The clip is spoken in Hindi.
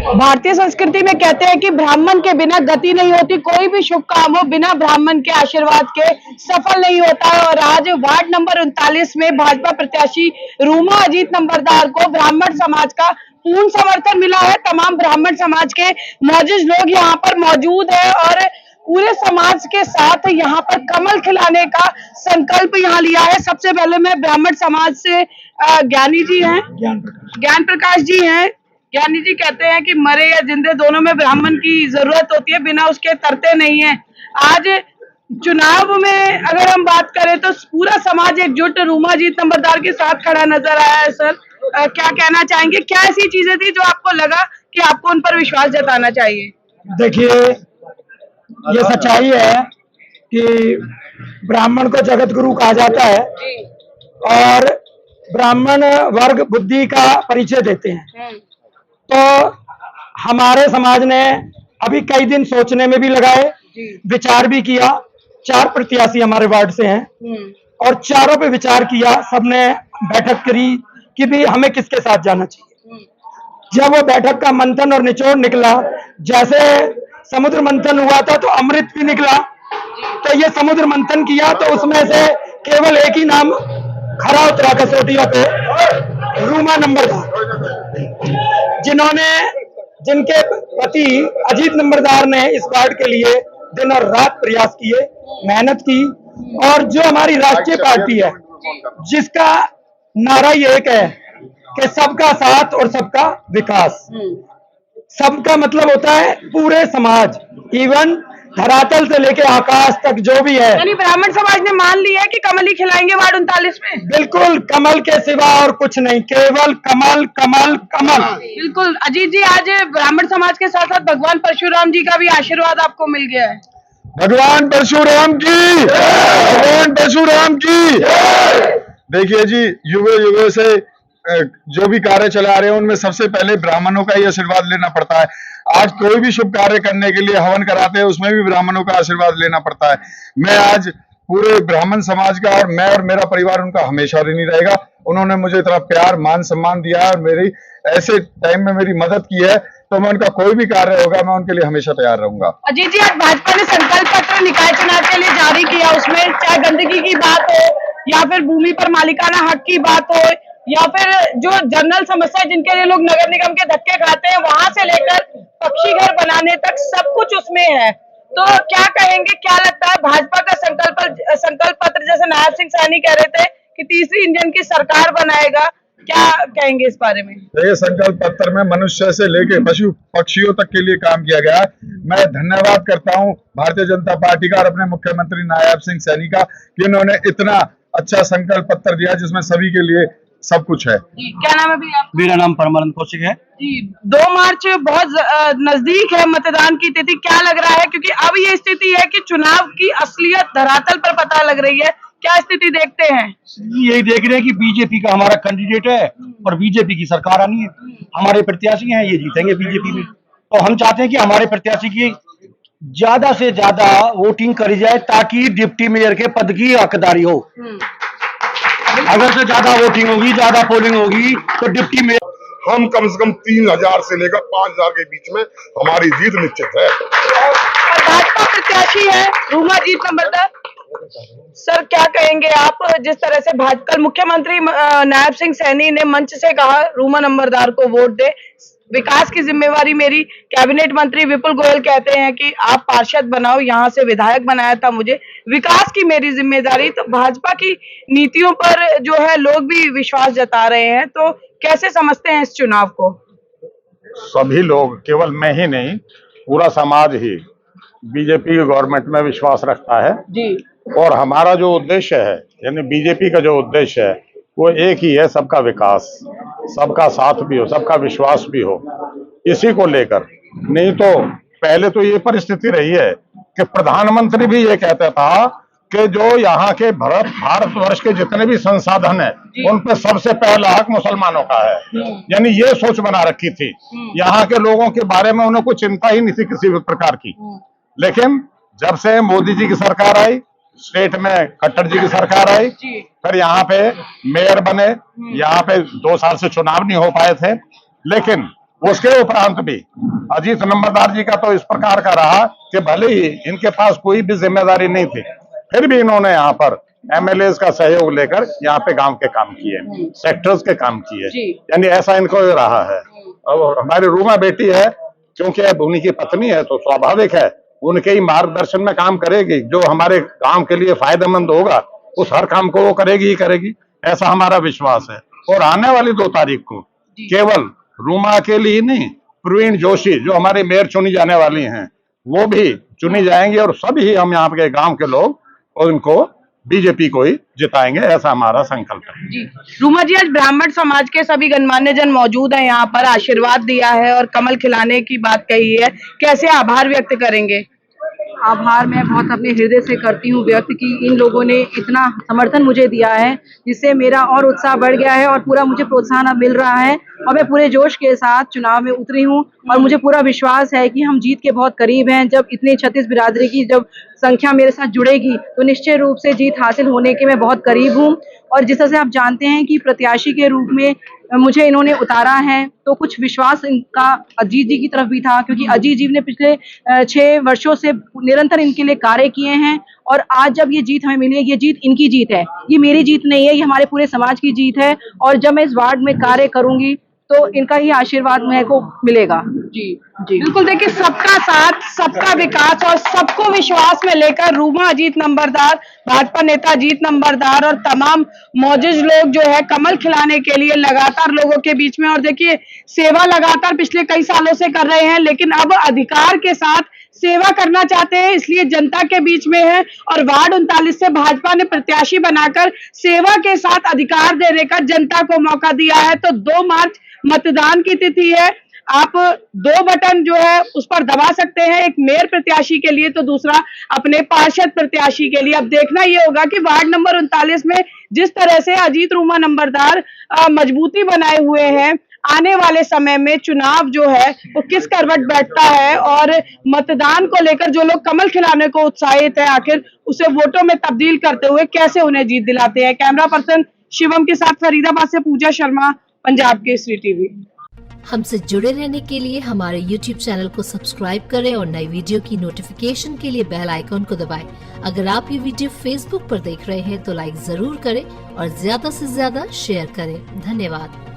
भारतीय संस्कृति में कहते हैं कि ब्राह्मण के बिना गति नहीं होती, कोई भी शुभ काम हो बिना ब्राह्मण के आशीर्वाद के सफल नहीं होता है। और आज वार्ड नंबर 39 में भाजपा प्रत्याशी रूमा अजीत नंबरदार को ब्राह्मण समाज का पूर्ण समर्थन मिला है। तमाम ब्राह्मण समाज के मौजूद लोग यहाँ पर मौजूद है और पूरे समाज के साथ यहाँ पर कमल खिलाने का संकल्प यहाँ लिया है। सबसे पहले मैं ब्राह्मण समाज से ज्ञानी जी हैं, ज्ञान प्रकाश जी हैं। ज्ञानी जी कहते हैं कि मरे या जिंदे दोनों में ब्राह्मण की जरूरत होती है, बिना उसके तरते नहीं है। आज चुनाव में अगर हम बात करें तो पूरा समाज एकजुट रूमा अजीत नंबरदार के साथ खड़ा नजर आया है। सर क्या कहना चाहेंगे, क्या ऐसी चीजें थी जो आपको लगा कि आपको उन पर विश्वास जताना चाहिए? देखिए, ये सच्चाई है कि ब्राह्मण को जगत गुरु कहा जाता है और ब्राह्मण वर्ग बुद्धि का परिचय देते हैं। तो हमारे समाज ने अभी कई दिन सोचने में भी लगाए, विचार भी किया। 4 प्रत्याशी हमारे वार्ड से हैं और चारों पे विचार किया। सबने बैठक करी कि भी हमें किसके साथ जाना चाहिए। जब वो बैठक का मंथन और निचोड़ निकला, जैसे समुद्र मंथन हुआ था तो अमृत भी निकला। तो ये समुद्र मंथन किया तो उसमें से केवल एक ही नाम खरा उतरा कसौटियों पे, रूमा नंबरदार, जिनके पति अजीत नंबरदार ने इस वार्ड के लिए दिन और रात प्रयास किए, मेहनत की। और जो हमारी राष्ट्रीय पार्टी है जिसका नारा ही एक है कि सबका साथ और सबका विकास। सबका मतलब होता है पूरे समाज, इवन धरातल से लेके आकाश तक जो भी है। यानी ब्राह्मण समाज ने मान लिया है कि कमल ही खिलाएंगे वार्ड 39 में। बिल्कुल, कमल के सिवा और कुछ नहीं, केवल कमल कमल कमल। बिल्कुल अजीत जी, आज ब्राह्मण समाज के साथ साथ भगवान परशुराम जी का भी आशीर्वाद आपको मिल गया है। भगवान परशुराम की, भगवान परशुराम की। देखिए जी, युगों युगों से जो भी कार्य चला रहे हैं उनमें सबसे पहले ब्राह्मणों का ही आशीर्वाद लेना पड़ता है। आज कोई भी शुभ कार्य करने के लिए हवन कराते हैं, उसमें भी ब्राह्मणों का आशीर्वाद लेना पड़ता है। मैं आज पूरे ब्राह्मण समाज का, और मैं और मेरा परिवार उनका हमेशा ऋणी रहेगा। उन्होंने मुझे इतना प्यार मान सम्मान दिया है और मेरी ऐसे टाइम में मेरी मदद की है, तो मैं उनका कोई भी कार्य होगा मैं उनके लिए हमेशा तैयार रहूंगा। अजीत जी, आज भाजपा ने संकल्प पत्र निकाय चुनाव के लिए जारी किया। उसमें चाहे गंदगी की बात हो या फिर भूमि पर मालिकाना हक की बात हो या फिर जो जनरल समस्या जिनके लिए लोग नगर निगम के धक्के खाते हैं, वहां से लेकर पक्षी घर बनाने तक सब कुछ उसमें है। तो क्या कहेंगे, क्या लगता है भाजपा का संकल्प पत्र, जैसे नायब सिंह सैनी कह रहे थे कि तीसरी इंजन की सरकार बनाएगा, क्या कहेंगे इस बारे में? ये संकल्प पत्र में मनुष्य से लेके पशु पक्षियों तक के लिए काम किया गया है। मैं धन्यवाद करता हूं भारतीय जनता पार्टी का और अपने मुख्यमंत्री नायब सिंह सैनी का कि उन्होंने इतना अच्छा संकल्प पत्र दिया जिसमें सभी के लिए सब कुछ है। क्या नाम है भैया? मेरा नाम परमानंद कौशिक है जी। 2 मार्च बहुत नजदीक है मतदान की तिथि, क्या लग रहा है? क्योंकि अब ये स्थिति है कि चुनाव की असलियत धरातल पर पता लग रही है, क्या स्थिति देखते हैं? यही देख रहे हैं कि बीजेपी का हमारा कैंडिडेट है और बीजेपी की सरकार आनी है। हमारे प्रत्याशी हैं, ये जीतेंगे बीजेपी में। तो हम चाहते हैं कि हमारे प्रत्याशी की ज्यादा से ज्यादा वोटिंग करी जाए ताकि डिप्टी मेयर के पद की हकदारी हो। अगर से ज्यादा वोटिंग होगी, ज्यादा पोलिंग होगी तो डिप्टी मेयर, हम कम से कम 3000 से लेकर 5000 के बीच में हमारी जीत निश्चित है। भाजपा प्रत्याशी है रूमा अजीत नंबरदार। सर क्या कहेंगे आप, जिस तरह से भाजपा मुख्यमंत्री नायब सिंह सैनी ने मंच से कहा रूमा नंबरदार को वोट दे, विकास की जिम्मेवारी मेरी, कैबिनेट मंत्री विपुल गोयल कहते हैं कि आप पार्षद बनाओ, यहाँ से विधायक बनाया था मुझे, विकास की मेरी जिम्मेदारी। तो भाजपा की नीतियों पर जो है लोग भी विश्वास जता रहे हैं, तो कैसे समझते हैं इस चुनाव को? सभी लोग, केवल मैं ही नहीं, पूरा समाज ही बीजेपी की गवर्नमेंट में विश्वास रखता है जी। और हमारा जो उद्देश्य है, यानी बीजेपी का जो उद्देश्य है वो एक ही है, सबका विकास, सबका साथ भी हो, सबका विश्वास भी हो, इसी को लेकर। नहीं तो पहले तो ये परिस्थिति रही है कि प्रधानमंत्री भी ये कहता था कि जो यहाँ के भारतवर्ष के जितने भी संसाधन है उन पे सबसे पहला हक मुसलमानों का है। यानी ये सोच बना रखी थी। यहाँ के लोगों के बारे में उन्हें कोई चिंता ही नहीं थी किसी भी प्रकार की। लेकिन जब से मोदी जी की सरकार आई, स्टेट में खट्टर जी की सरकार आई, फिर यहाँ पे मेयर बने, यहाँ पे 2 साल से चुनाव नहीं हो पाए थे, लेकिन उसके उपरांत भी अजीत नंबरदार जी का तो इस प्रकार का रहा कि भले ही इनके पास कोई भी जिम्मेदारी नहीं थी, फिर भी इन्होंने यहाँ पर एमएलए का सहयोग लेकर यहाँ पे गांव के काम किए, सेक्टर्स के काम किए, यानी ऐसा इनको रहा है। अब हमारी रूमा बेटी है, क्योंकि अब उन्हीं की पत्नी है तो स्वाभाविक है उनके ही मार्गदर्शन में काम करेगी, जो हमारे गांव के लिए फायदेमंद होगा उस हर काम को वो करेगी ही करेगी, ऐसा हमारा विश्वास है। और आने वाली 2 तारीख को केवल रूमा अकेली ही नहीं, प्रवीण जोशी जो हमारे मेयर चुनी जाने वाली हैं वो भी चुनी जाएंगी, और सभी हम यहाँ के गांव के लोग उनको बीजेपी को ही जिताएंगे, ऐसा हमारा संकल्प है। जी रूमा जी, आज ब्राह्मण समाज के सभी गणमान्य जन मौजूद हैं यहाँ पर, आशीर्वाद दिया है और कमल खिलाने की बात कही है, कैसे आभार व्यक्त करेंगे? आभार मैं बहुत अपने हृदय से करती हूँ व्यक्त कि इन लोगों ने इतना समर्थन मुझे दिया है, जिससे मेरा और उत्साह बढ़ गया है और पूरा मुझे प्रोत्साहन अब मिल रहा है और मैं पूरे जोश के साथ चुनाव में उतरी हूँ और मुझे पूरा विश्वास है कि हम जीत के बहुत करीब हैं। जब इतनी 36 बिरादरी की जब संख्या मेरे साथ जुड़ेगी तो निश्चय रूप से जीत हासिल होने के मैं बहुत करीब हूँ। और जिस तरह से आप जानते हैं कि प्रत्याशी के रूप में मुझे इन्होंने उतारा है तो कुछ विश्वास इनका अजीत जी की तरफ भी था, क्योंकि अजीत जी ने पिछले 6 वर्षों से निरंतर इनके लिए कार्य किए हैं और आज जब ये जीत हमें मिली है, ये जीत इनकी जीत है, ये मेरी जीत नहीं है, ये हमारे पूरे समाज की जीत है। और जब मैं इस वार्ड में कार्य करूंगी तो इनका ही आशीर्वाद मेरे को मिलेगा। जी जी बिल्कुल, देखिए सबका साथ, सबका विकास और सबको विश्वास में लेकर रूमा अजीत नंबरदार, भाजपा नेता अजीत नंबरदार और तमाम मौजूद लोग जो है कमल खिलाने के लिए लगातार लोगों के बीच में, और देखिए सेवा लगातार पिछले कई सालों से कर रहे हैं, लेकिन अब अधिकार के साथ सेवा करना चाहते हैं, इसलिए जनता के बीच में है। और वार्ड 39 से भाजपा ने प्रत्याशी बनाकर सेवा के साथ अधिकार देने का जनता को मौका दिया है। तो 2 मार्च मतदान की तिथि है, आप 2 बटन जो है उस पर दबा सकते हैं, एक मेयर प्रत्याशी के लिए तो दूसरा अपने पार्षद प्रत्याशी के लिए। अब देखना ये होगा कि वार्ड नंबर 39 में जिस तरह से अजीत रूमा नंबरदार मजबूती बनाए हुए हैं, आने वाले समय में चुनाव जो है वो किस करवट बैठता है और मतदान को लेकर जो लोग कमल खिलाने को उत्साहित है आखिर उसे वोटों में तब्दील करते हुए कैसे उन्हें जीत दिलाते हैं। कैमरा पर्सन शिवम के साथ फरीदाबाद से पूजा शर्मा, पंजाब केसरी टीवी। हमसे जुड़े रहने के लिए हमारे YouTube चैनल को सब्सक्राइब करें और नई वीडियो की नोटिफिकेशन के लिए बेल आइकॉन को दबाएं। अगर आप ये वीडियो Facebook पर देख रहे हैं तो लाइक जरूर करें और ज्यादा से ज्यादा शेयर करें। धन्यवाद।